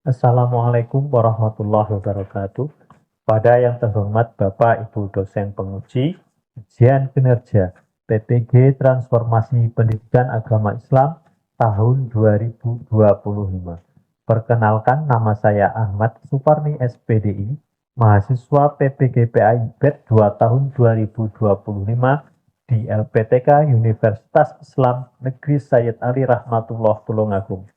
Assalamualaikum warahmatullahi wabarakatuh. Pada yang terhormat Bapak Ibu dosen penguji ujian kinerja PPG Transformasi Pendidikan Agama Islam tahun 2025. Perkenalkan, nama saya Ahmad Suparni SPDI, mahasiswa PPG PAI BED 2 tahun 2025 di LPTK Universitas Islam Negeri Sayyid Ali Rahmatullah Tulungagung.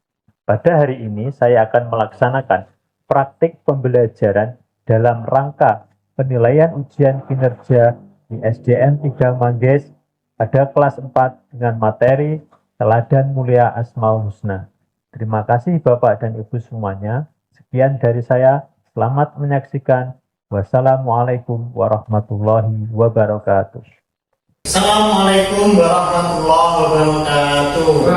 Pada hari ini saya akan melaksanakan praktik pembelajaran dalam rangka penilaian ujian kinerja di SDN 3 Mangges pada kelas 4 dengan materi Teladan Mulia Asmaul Husna. Terima kasih Bapak dan Ibu semuanya. Sekian dari saya. Selamat menyaksikan. Wassalamualaikum warahmatullahi wabarakatuh. Assalamualaikum warahmatullahi wabarakatuh.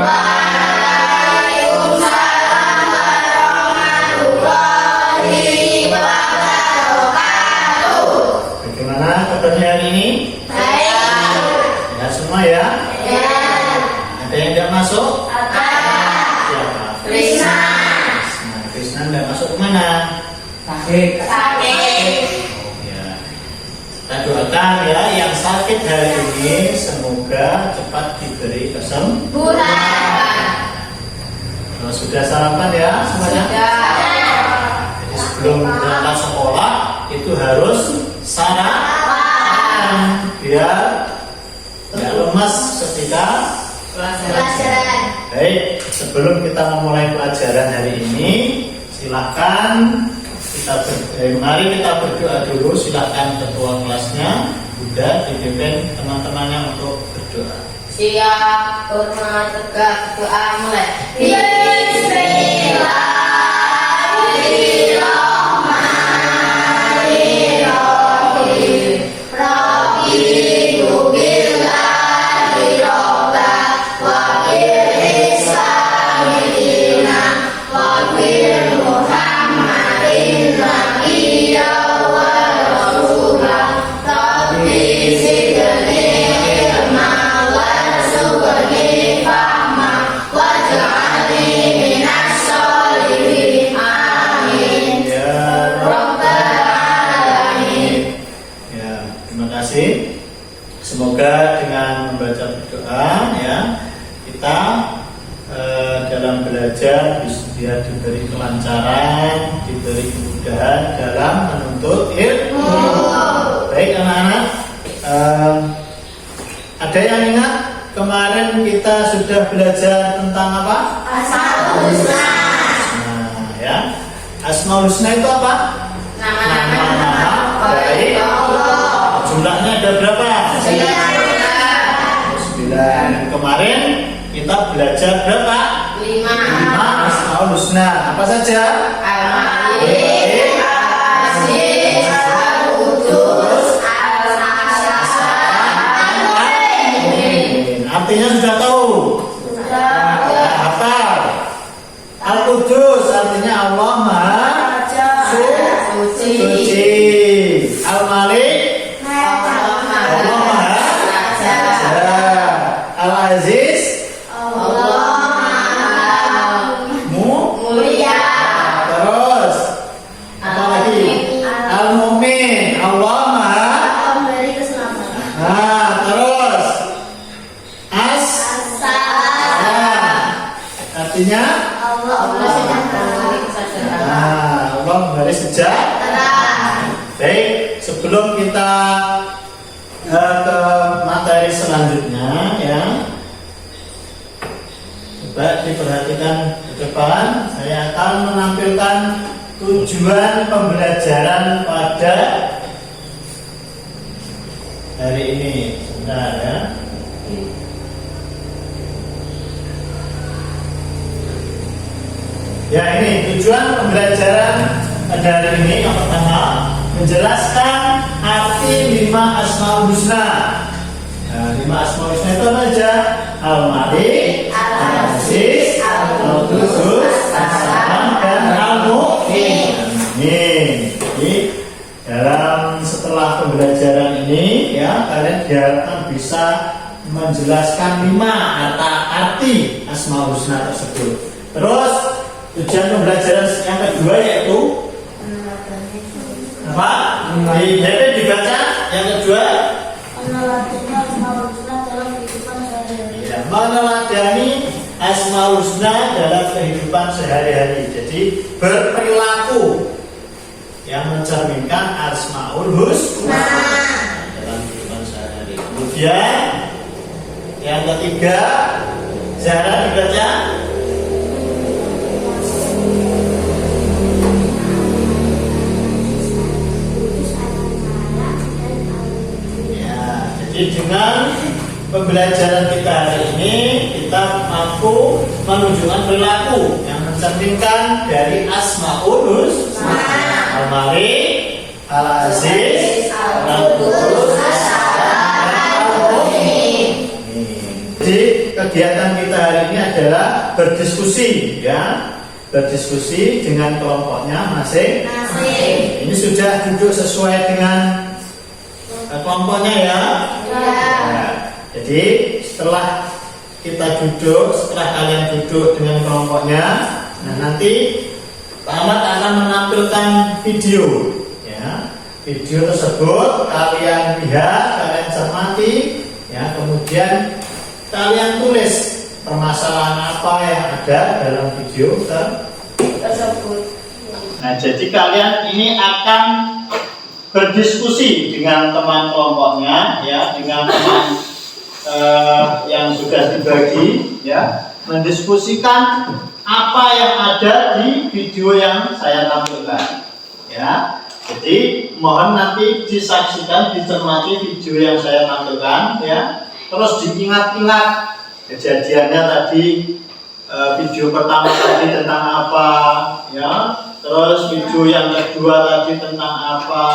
Bagaimana kabarnya hari ini? Sehat semua ya? Ada yang tidak masuk? Siapa? Krisna tidak masuk kemana? Sakit. Ya. Kita doakan ya yang sakit hari ini semoga cepat diberi kesembuhan. Sudah sarapan ya semuanya? Jadi sebelum berangkat sekolah itu harus sarapan biar tidak lemas ketika pelajaran. Baik, sebelum kita memulai pelajaran hari ini, silakan mari kita berdoa dulu. Silakan ketua kelasnya Bunda dipimpin teman-temannya untuk berdoa. Siap, hormat, tegak, doa mulai. Bismillahirrahmanirrahim. Raditu billahi robban wa bil islami dinan wa bil Muhammadin nabiyyan wa rasulan. Rabbi zidni ilman warzuqni fahman waj'alni minas sholihin. Amin. Ya, Rabbal alamin. ya, terima kasih. Semoga dengan membaca berdoa ya kita dalam belajar bisa diberi kelancaran, diberi kemudahan dalam menuntut ilmu. Baik anak-anak, ada yang ingat kemarin kita sudah belajar tentang apa? Asmaul Husna. Nah, ya, Asmaul Husna itu apa? Nama-nama baik Allah. Jumlahnya ada berapa? 9. Kemarin kita belajar berapa? 5 Asmaul Husna. Apa saja? Al-Malik, Al-Aziz, Al-Qudus, Al-Salam, Al-Mu'min. Artinya sudah tahu? Sudah. Hafal. Al-Qudus artinya Allah Maha Suci. Suci. Al-Malik Allah Maha Raja. Al-Aziz Mulia. Terus apa lagi? Al-Mu'min Allah Maha. Memberi keselamatan. Nah, terus As artinya Allah sedang memberi kesadaran. Allah memberi sejahtera. Baik, sebelum kita ke materi selanjutnya ya, coba diperhatikan ke depan. Saya akan menampilkan tujuan pembelajaran pada hari ini. Sebentar ya. Ya, ini tujuan pembelajaran pada hari ini. Yang pertama, menjelaskan arti 5 Asmaul Husna. Nah, 5 Asmaul Husna itu apa aja? Al-Malik, Al-Aziz, Al-Qudus, As-Salam, dan Al-Mu'min. Jadi dalam setelah pembelajaran ini ya kalian diharapkan bisa menjelaskan 5 arti Asmaul Husna tersebut. Terus Tujuan pembelajaran yang kedua yaitu apa? Di DP dibaca yang kedua meneladani Asmaul Husna dalam kehidupan sehari-hari. ya, meneladani Asmaul Husna dalam kehidupan sehari-hari. Jadi berperilaku yang mencerminkan Asmaul Husna dalam kehidupan sehari-hari. Kemudian yang ketiga, Zahra dibaca. Jadi dengan pembelajaran kita hari ini kita mampu menunjukkan perilaku yang mencerminkan dari Asmaul Husna. Al-Malik, Al-Aziz, Al-Qudus, Jadi kegiatan kita hari ini adalah berdiskusi, ya, berdiskusi dengan kelompoknya masing-masing. Ini sudah duduk sesuai dengan kelompoknya ya. Nah, jadi setelah kita duduk, setelah kalian duduk dengan kelompoknya, nah nanti Pak Ahmad akan menampilkan video, ya. Video tersebut kalian lihat, kalian cermati, ya. Kemudian kalian tulis permasalahan apa yang ada dalam video tersebut. Nah, jadi kalian ini akan berdiskusi dengan teman kelompoknya, ya, dengan teman yang sudah dibagi, ya, mendiskusikan apa yang ada di video yang saya tampilkan, ya. Jadi mohon nanti disaksikan, dicermati video yang saya tampilkan, ya. Terus diingat-ingat kejadiannya tadi, video pertama tadi tentang apa, ya. Terus video yang kedua tadi tentang apa,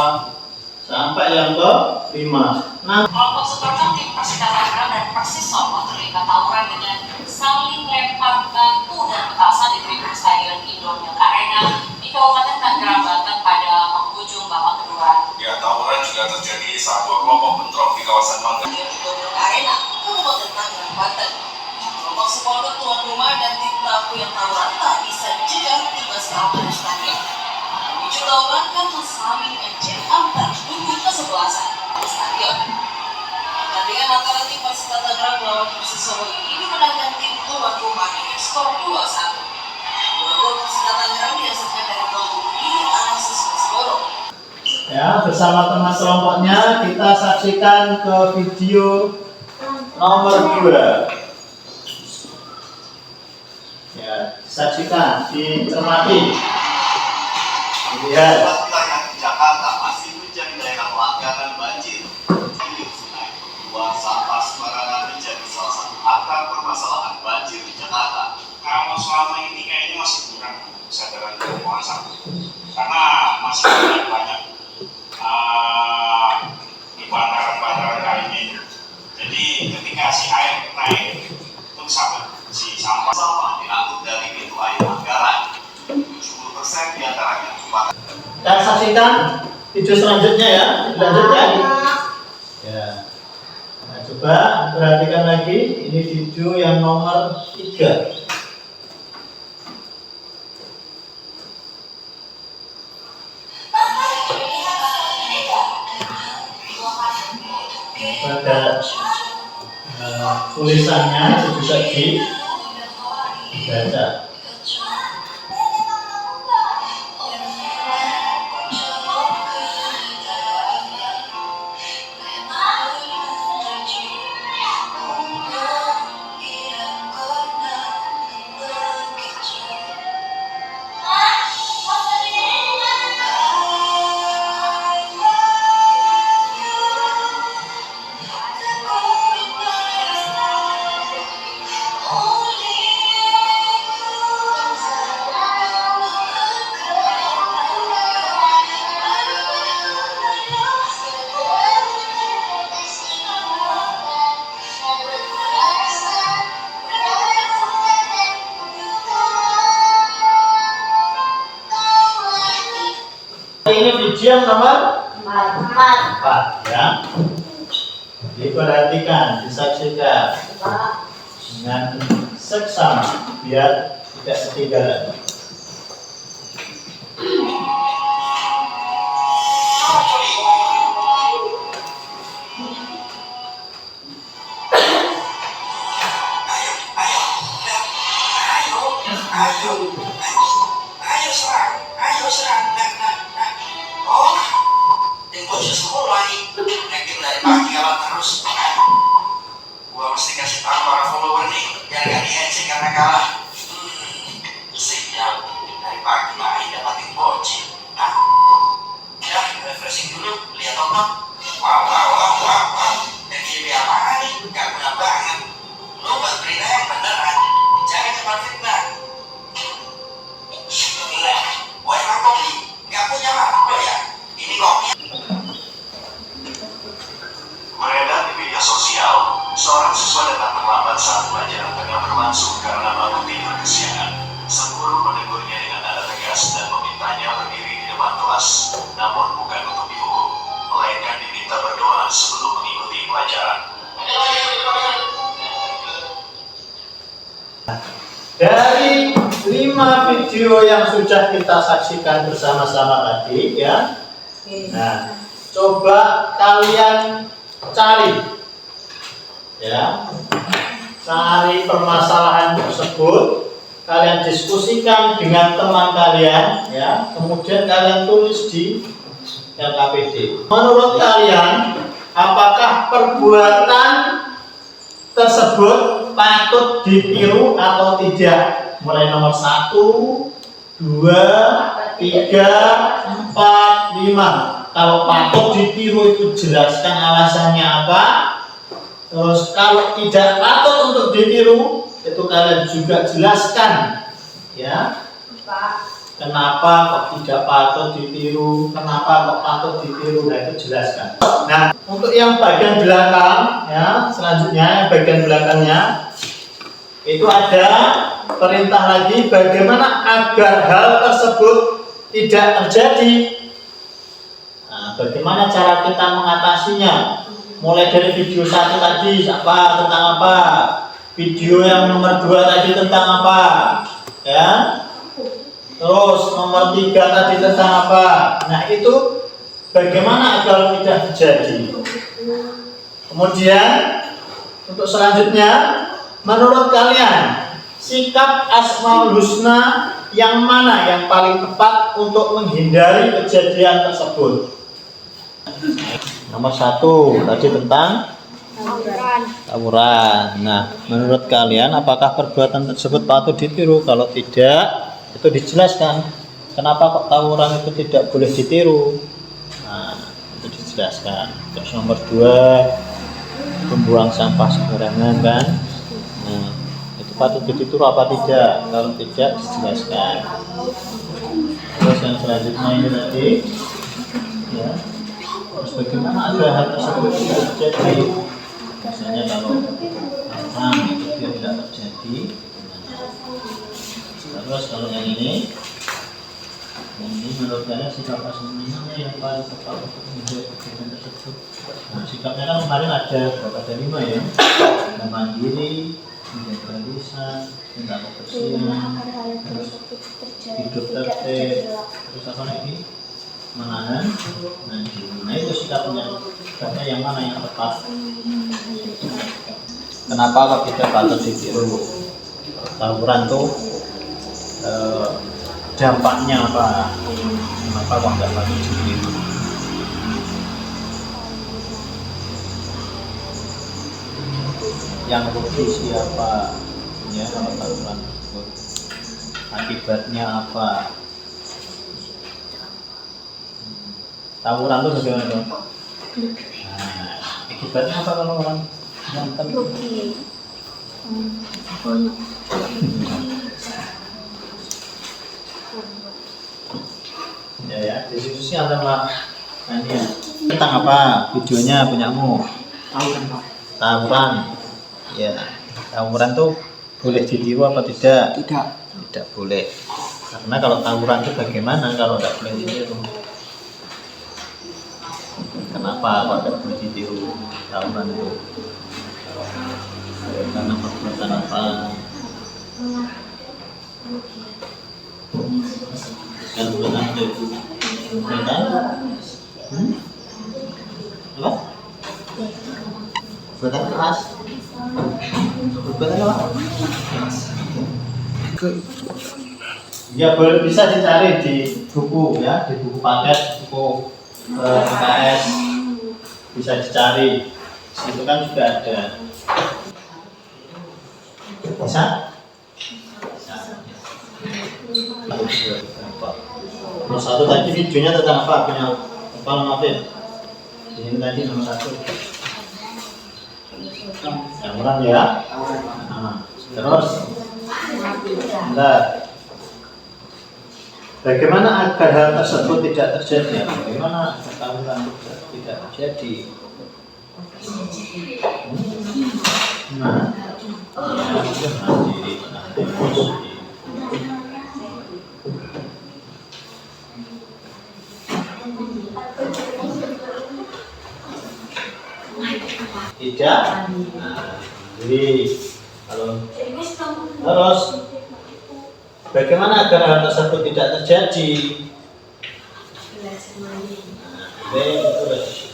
sampai yang kelima. Nah, kelompok supporter tim Persita Tangerang dan Persis Solo terlibat tawuran dengan saling lempar batu dan petasan di tribun Stadion Indonesia Arena di Kabupaten Tangerang, Banten pada penghujung babak kedua. Ya, tawuran juga terjadi saat dua kelompok bentrok di kawasan Mangga. Di Indonesia Arena, Kabupaten Tangerang, Banten. Kelompok supporter tuan rumah dan tim tamu yang tawuran tak bisa dicegah tugas keamanan stadion. Pemicu tawuran karena saling ejek antar kubu kesebelasan stadion. Pertandingan antara tim Persita Tangerang melawan Persis Solo ini dimenangkan tim tuan rumah dengan skor 2-1. Dua gol Persita Tangerang dihasilkan dari kelompok Billy Alexis Masgoro. ya, bersama teman kelompoknya kita saksikan ke video nomor 2. Ya, saksikan, dicermati, lihat. Wilayah Jakarta masih menjadi daerah langganan banjir. Hilir sungai, buang sampah sembarangan menjadi salah satu akar permasalahan banjir di Jakarta. Kalau selama ini kayaknya masih kurang kesadaran dari penguasa, karena masih banyak di bantaran-bantaran kali ini. Jadi ketika si air naik, itu si sampah diangkut dari pintu air Manggarai. 70% diantaranya merupakan. Kita saksikan video selanjutnya ya, lanjut ya. Ya. Nah, coba perhatikan lagi, ini video yang nomor 3. Pada tulisannya itu juga dibaca. Ini video yang nomor 4 ya. Diperhatikan, disaksikan dengan seksama biar tidak ketinggalan. Ayo serang. Oh, yang bocah sekolah nih, yakin dari pagi kawan terus. Gua mesti kasih tahu para follower nih, biar gak diejek karena kalah. Siap, dari pagi main dapatin bocil. Ya, refreshing dulu, lihat tonton. Wow. Yang gini apaan nih? Gak guna banget. Lo buat berita yang beneran, jangan cepat fitnah. Nah, gue emang kopi, gak punya apa ya? Ini kopi. Beredar di media sosial, seorang siswa datang terlambat saat pelajaran tengah berlangsung karena baru tidur kesiangan. Sang guru menegurnya dengan nada tegas dan memintanya berdiri di depan kelas, namun bukan untuk dihukum, melainkan diminta berdoa sebelum mengikuti pelajaran. Dari 5 video yang sudah kita saksikan bersama-sama tadi ya. Nah, coba kalian cari ya. Cari permasalahan tersebut, kalian diskusikan dengan teman kalian ya. Kemudian kalian tulis di LKPD. Menurut kalian, apakah perbuatan tersebut patut ditiru atau tidak? Mulai nomor 1, 2, 3, 4, 5. Kalau patut ditiru itu jelaskan alasannya apa. Terus kalau tidak patut untuk ditiru, itu kalian juga jelaskan ya. Kenapa kok tidak patut ditiru? Kenapa kok patut ditiru? Nah, itu jelaskan. Nah, untuk yang bagian belakang ya, selanjutnya bagian belakangnya itu ada perintah lagi bagaimana agar hal tersebut tidak terjadi. Nah, bagaimana cara kita mengatasinya? Mulai dari video 1 tadi tentang apa? Video yang nomor 2 tadi tentang apa? Ya. Terus nomor 3 tadi tentang apa? Nah, itu bagaimana agar tidak terjadi. Kemudian untuk selanjutnya, menurut kalian sikap Asmaul Husna yang mana yang paling tepat untuk menghindari kejadian tersebut? Nomor 1 tadi tentang tawuran. Nah, menurut kalian apakah perbuatan tersebut patut ditiru? Kalau tidak, itu dijelaskan kenapa kok tawuran itu tidak boleh ditiru. Nah, itu dijelaskan. Terus nomor 2, membuang sampah sembarangan kan. Nah, itu patut ditiru apa tidak? Kalau tidak, dijelaskan. Terus yang selanjutnya ini tadi ya, terus bagaimana agar hal tersebut tidak terjadi. Misalnya kalau orang itu tidak terjadi. Terus kalau yang ini menurut saya sikap aslinya yang paling tepat untuk menjadi kejadian tersebut. Nah, sikapnya kan kemarin ada berapa? Ada 5 ya. Ada mandiri, menjaga lisan, tidak kebersihan, terus hidup tertib, terus apa lagi? Menahan. Nah, itu sikapnya yang mana yang tepat? Kenapa kok tidak patut ditiru? Tawuran tuh dampaknya apa? Kenapa kok nggak patut ditiru? Yang rugi siapa? Ya, kalau tawuran tersebut akibatnya apa? Tawuran itu bagaimana dong? Nah, akibatnya apa kalau orang berantem? Ya, diskusi antara ini tentang apa? Videonya punyamu? Tawuran. Ya, tawuran tuh boleh ditiru apa tidak? Tidak boleh. Karena kalau tawuran itu bagaimana kalau tidak boleh ditiru? Kenapa kok tidak boleh ditiru tawuran itu? Karena perbuatan apa? Kan bukan itu. Bukan? Apa? Bukan keras. Bukan apa? Ya boleh, bisa dicari di buku ya, di buku paket, buku PKS bisa dicari. Di situ kan juga ada. Bisa? Nomor satu tadi videonya tentang apa? Punya apa Mafid? Ini tadi nomor satu. Campuran ya. Nah, terus. Bentar. Bagaimana agar hal tersebut tidak terjadi? Bagaimana agar campuran tidak terjadi? Nah, tidak. Jadi kalau terus bagaimana agar hal tersebut tidak terjadi? Terus.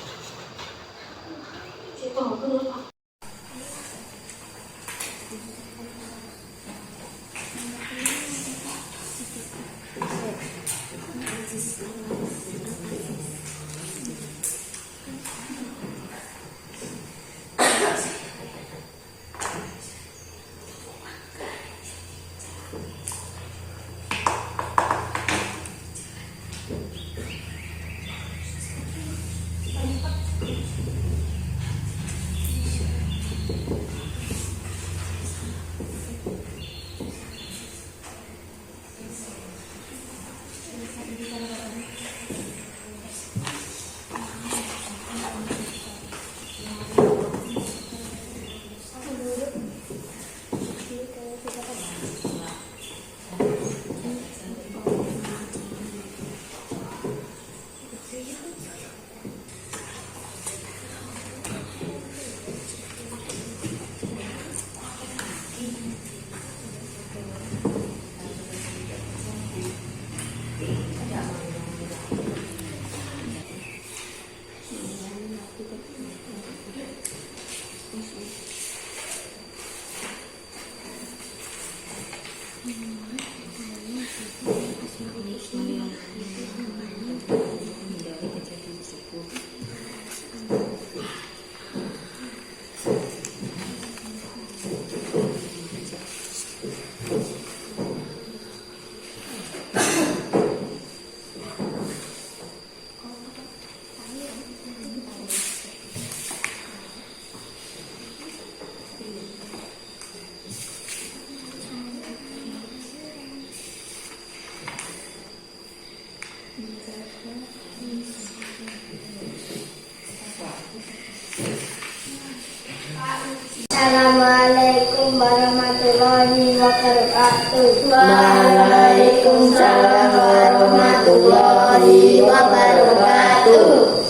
Assalamualaikum warahmatullahi wabarakatuh. Waalaikumsalam warahmatullahi wabarakatuh.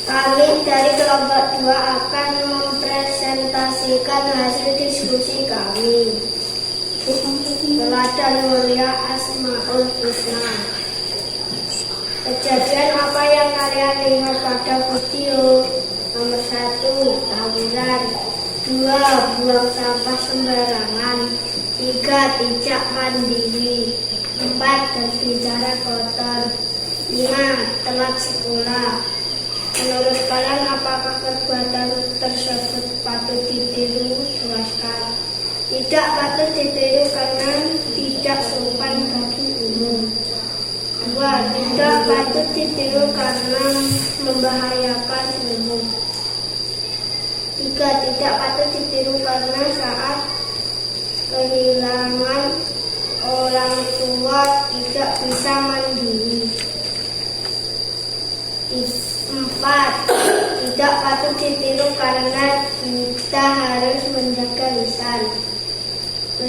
Kami dari kelompok 2 akan mempresentasikan hasil diskusi kami. Teladan mulia Asmaul Husna. Kejadian apa yang kalian lihat pada video? Nomor 1, tawuran. 2, buang sampah sembarangan. 3, tidak mandiri. 4, berbicara kotor. 5, telat sekolah. Menurut kalian apakah perbuatan tersebut patut ditiru? Jelaskan. Tidak patut ditiru karena tidak sopan bagi umum. 2, tidak patut ditiru karena membahayakan umum. 3, tidak patut ditiru karena saat kehilangan orang tua tidak bisa mandiri. 4, tidak patut ditiru karena kita harus menjaga lisan. 5,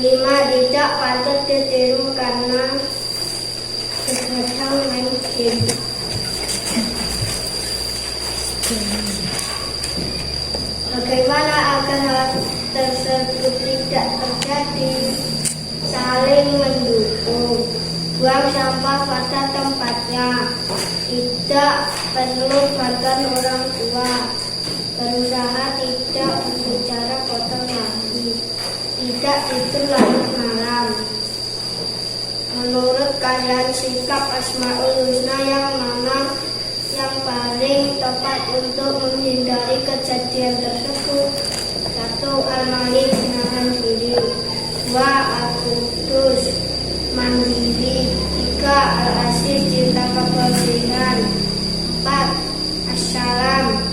tidak patut ditiru karena begadang main game. Bagaimana agar hal tersebut tidak terjadi? Saling mendukung. Buang sampah pada tempatnya. Tidak perlu bantuan orang tua. Berusaha tidak berbicara kotor lagi. Tidak tidak tidur larut malam. Menurut kalian sikap Asmaul Husna yang mana yang paling tepat untuk menghindari kejadian tersebut? 1. Al-Malik, menahan diri. 2. Al-Qudus, mandiri. 3. Al-Aziz, cinta kebersihan. 4. Assalam,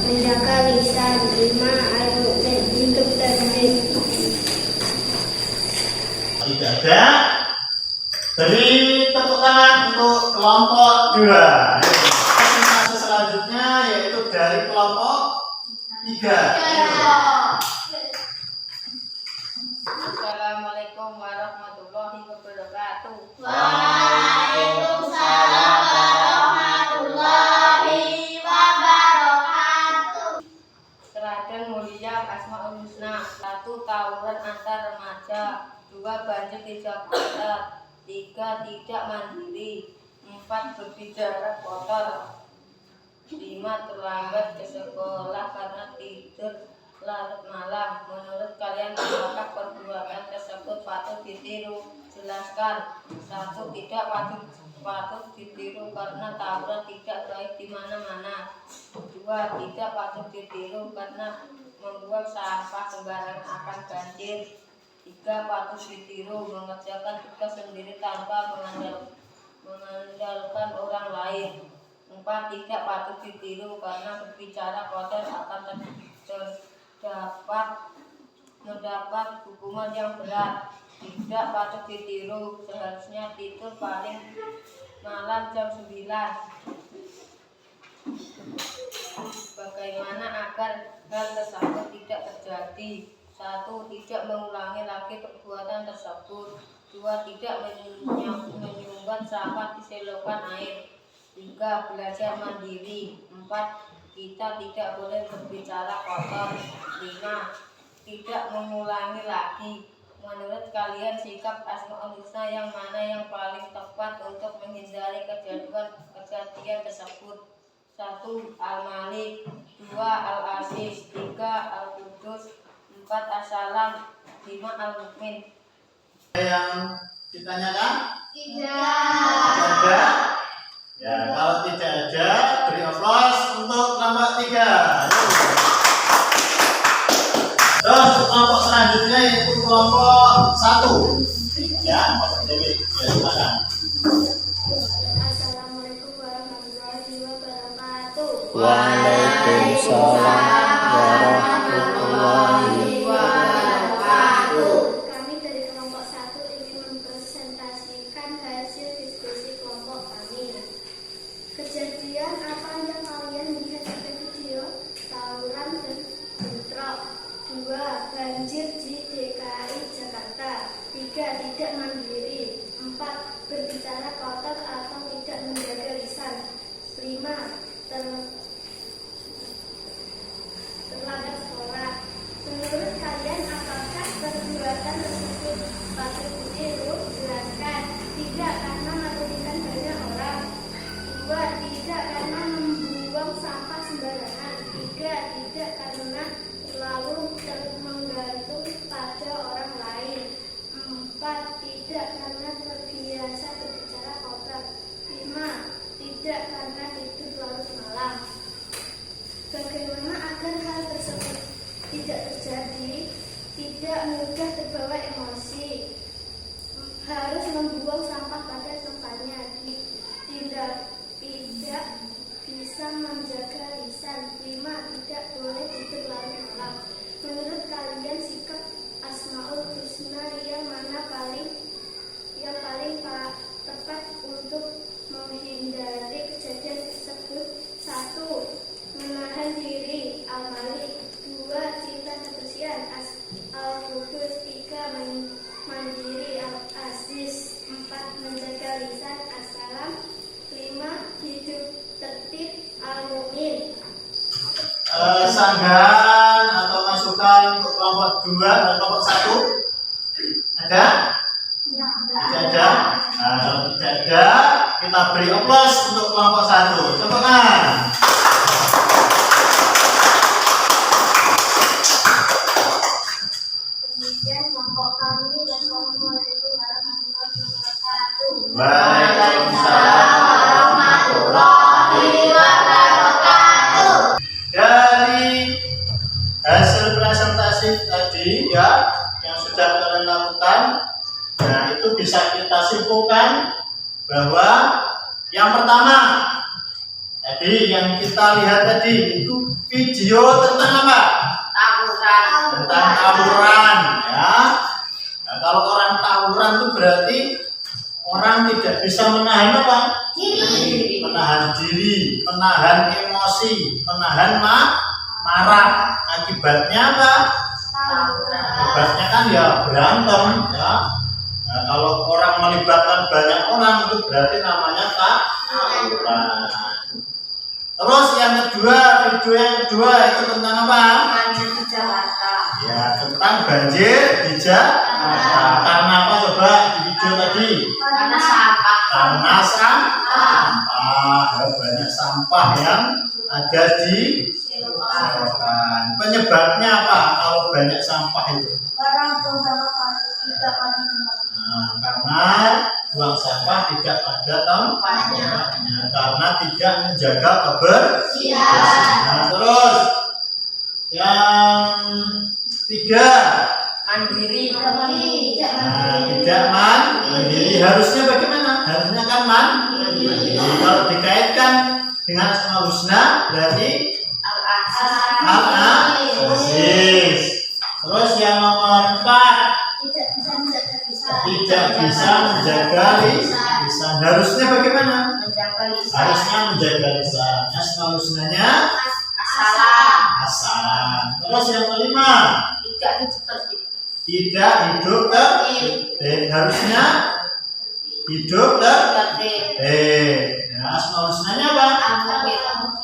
menjaga lisan. 5. Al-Mu'min, hidup tertib. Tidak ada. Beri tepuk tangan untuk kelompok 2. Fase selanjutnya yaitu dari kelompok 3. Assalamualaikum warahmatullahi wabarakatuh. Waalaikumsalam warahmatullahi wabarakatuh. Teladan mulia Asmaul Husna. 1. Tawuran antar remaja. 2. Banjir di Jakarta. 3. Tidak mandiri. 4. Berbicara kotor. 5. Terlambat ke sekolah karena tidur larut malam. Menurut kalian apakah perbuatan tersebut patut ditiru? Jelaskan. 1. Tidak patut ditiru karena tawuran tidak baik di mana-mana. 2. Tidak patut ditiru karena membuang sampah sembarangan akan banjir. 3. Patut ditiru mengerjakan tugas sendiri tanpa mengandalkan orang lain. 4. Tidak patut ditiru karena berbicara kotor akan mendapat hukuman yang berat. Tidak patut ditiru, seharusnya tidur paling malam jam 9. Bagaimana agar hal tersebut tidak terjadi? 1. Tidak mengulangi lagi perbuatan tersebut. 2. Tidak menyumbang sampah di selokan air. 3. Belajar mandiri. 4. Kita tidak boleh berbicara kotor. 5. Tidak mengulangi lagi. Menurut kalian sikap Asmaul Husna yang mana yang paling tepat untuk menghindari kejadian tersebut? 1. Al-Malik. 2. Al-Aziz. 3. Al-Qudus. 4. Assalam. 5. Al-Mu'min. Yang ditanyakan? Tidak. Ada? Ya, kalau tidak ada, beri aplaus untuk kelompok 3. Terus kelompok selanjutnya yaitu kelompok 1. Ya, Pak Dewi. Ya, silakan. Assalamualaikum warahmatullahi wabarakatuh. Waalaikumsalam warahmatullahi wabarakatuh. Kami dari kelompok 1 ingin mempresentasikan hasil diskusi kelompok kami. Kejadian apa yang kalian lihat di video? Tawuran dan bentrok. 2. Banjir di DKI Jakarta. 3. Tidak mandiri. 4. Berbicara kotor atau tidak menjaga lisan. 5. Terlambat sekolah. Menurut kalian apakah perbuatan tersebut patut ditiru? Jelaskan. 3. Karena merugikan banyak orang. 2. Tidak karena membuang sampah sembarangan. 3. Tidak karena terlalu menggantung pada orang lain. 4. Tidak karena terbiasa berbicara kotor. 5. Tidak karena tidur larut malam. Bagaimana agar hal tersebut tidak terjadi? Tidak mudah terbawa emosi. Harus membuang sampah pada tempatnya. Tidak bisa menjaga lisan. 5. Tidak boleh tidur larut malam. Menurut kalian sikap Asmaul Husna yang mana paling tepat untuk menghindari kejadian tersebut? 1. Menahan diri. Al-Malik. 2. Cinta kebersihan. Al-Qudus. 3. Mandiri. Al-Aziz. 4. Menjaga lisan. Assalam. 5. Hidup tertib. Al-Mu'min. Sanggahan atau masukan untuk kelompok 2 dan kelompok 1? Ada? Tidak ada? Nah, kalau tidak ada, kita beri aplaus untuk kelompok 1. Tepuk tangan. Demikian kami. Wassalamualaikum warahmatullahi wabarakatuh. Waalaikumsalam warahmatullahi wabarakatuh. Dari hasil presentasi tadi ya yang sudah kalian lakukan, nah itu bisa kita simpulkan bahwa yang pertama tadi yang kita lihat tadi itu video tentang apa? Tentang tawuran ya. Nah, kalau orang tawuran itu berarti orang tidak bisa menahan apa? Menahan diri, menahan emosi, menahan marah. Akibatnya apa? Akibatnya kan ya berantem ya. Nah, kalau orang melibatkan banyak orang itu berarti namanya tawuran. Terus yang kedua, video yang kedua itu tentang apa? Banjir di Jakarta. Ya, tentang banjir di Jakarta. Karena apa coba di video tadi? Karena sampah. Karena sampah. Banyak sampah yang ada di selokan. Penyebabnya apa kalau banyak sampah itu? Karena buang sampah tidak pada tempatnya, karena tidak menjaga kebersihan. Terus yang tiga, Mandiri. tidak mandiri. Harusnya bagaimana? Harusnya kan mandiri. Kalau dikaitkan dengan Asmaul Husna berarti Al-Aziz. Terus yang nomor 4, tidak bisa menjaga lisan. Harusnya bagaimana? Harusnya menjaga lisan. Asmaul Husnanya Assalam. Terus yang kelima, tidak hidup tertib. Harusnya hidup tertib. Ya, Asmaul Husnanya apa?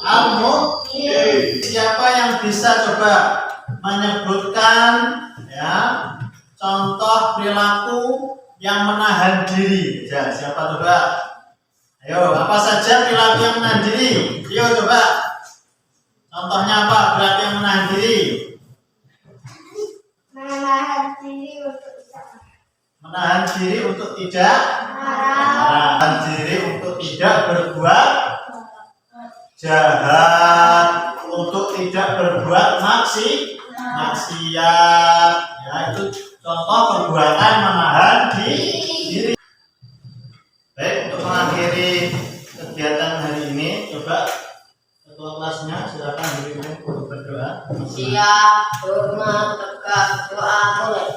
Al-Muqim. Siapa yang bisa coba menyebutkan ya contoh perilaku yang menahan diri? Ya, siapa coba? Ayo, apa saja perilaku yang menahan diri? Ayo coba. Contohnya apa perilaku yang menahan diri? Menahan diri untuk tidak menahan diri untuk tidak berbuat jahat, untuk tidak berbuat maksiat. Ya, itu contoh perbuatan menahan diri. Baik, untuk mengakhiri kegiatan hari ini, coba ketua kelasnya silakan dirimu untuk berdoa. Siap, hormat, tegak, doa mulai.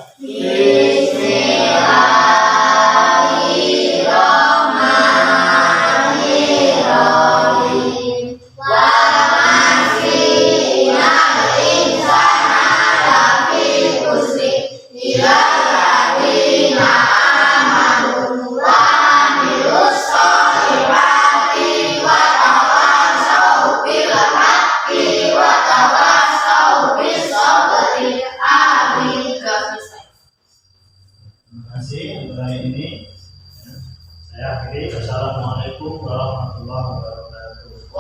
Terima kasih untuk hari ini. Saya akhiri. Wassalamualaikum warahmatullahi wabarakatuh.